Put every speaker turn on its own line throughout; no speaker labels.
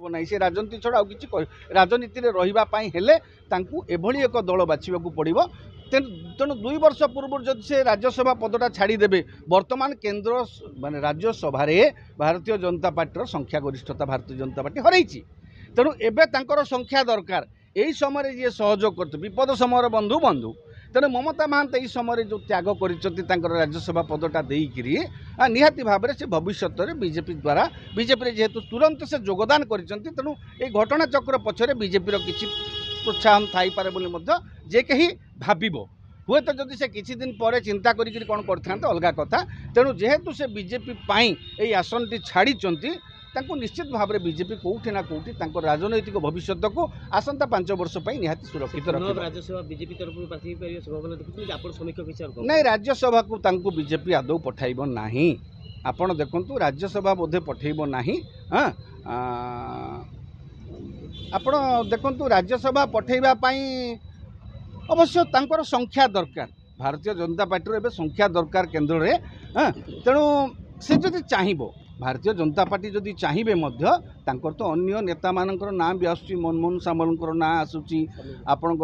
ना से राजनीति छड़ा किसी राजनीति में रही एभली एक दल बाछा पड़ो तेणु 2 वर्ष पूर्व जब से राज्यसभा पदटा छाड़देवे वर्तमान केन्द्र माने राज्यसभा भारतीय जनता पार्टी संख्या गरिष्ठता भारतीय जनता पार्टी हर तेणु एवं संख्या दरकार यही समय जी सहयोग कर विपद समय बंधु बंधु तेणु ममता महांत यही समय जो त्याग कर राज्यसभा पदटा देकर निहाती भाव से भविष्य में बीजेपी द्वारा बीजेपी जेहेतु तुरंत से योगदान कर तेणु ये घटना चक्र पछरे बीजेपी किसी प्रोत्साहन थाईपे जे कहीं भाव हुए तो जदि से किसी दिन पर चिंता करी कौन करते अलग कथा तेणु जेहेतु से बीजेपी यही आसन टी छाड़ी निश्चित भाव में बीजेपी कौटी ना कौटी राजनैतिक भविष्य को आसंता 5 वर्ष निहाती सुरक्षित नहीं राज्यसभा को बीजेपी आदौ पठाइब ना आपण देखु राज्यसभा बोधे पठेब ना हाँ आपण देखु राज्यसभा पठेबापी अवश्य तांकर संख्या दरकार भारतीय जनता पार्टी एवं संख्या दरकार केन्द्र में हाँ तेणु से जदि चाहिए भारतीय जनता पार्टी जदि चाहिए तो अन्य नेता मानकर ना भी आसूँ मनमोहन सामलकर ना आसूँ आपण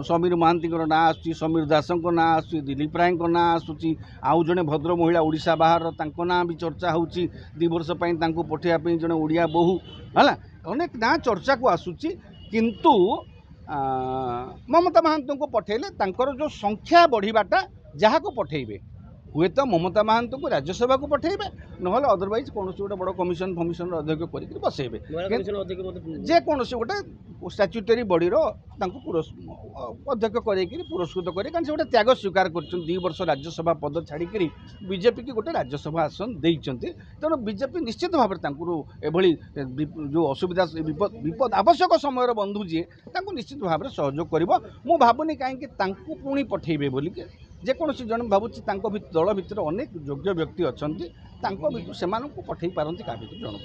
समीर महांती ना आसूँ समीर दास ना आसूँ दिलीप राय ना आसूँ आउ जड़े भद्र महिला ओडिशा बाहर ना भी चर्चा हो 2 वर्ष पठाइबा जड़े ओडिया बोहू है अनेक ना चर्चा को आसूँ किंतु ममता महांत को पठेले जो संख्या बढ़ाटा जहाँ को पठेबे हुए तो ममता महांत को राज्यसभा को पठेबे ना अदरवाइज कौन गोटे बड़ कमिशन फमिशन अध्यक्ष कर बसैबे जेकोसी गोटे स्टाच्यूटरी बॉडी अध्यक्ष कर पुरस्कृत करे कारण से गोटे त्याग स्वीकार कर 2 वर्ष राज्यसभा पद छाड़िक बीजेपी की गोटे राज्यसभा आसन देते तेणु बीजेपी निश्चित भाव में जो असुविधा विपद आवश्यक समय बंधु जी निश्चित भाव में सहयोग कर भावुनी कहीं पुणी पठेबे बोलिक जेकोसी जन भावुची दल भितर अनेक योग्य व्यक्ति अच्छा से पठे पारती क्या जन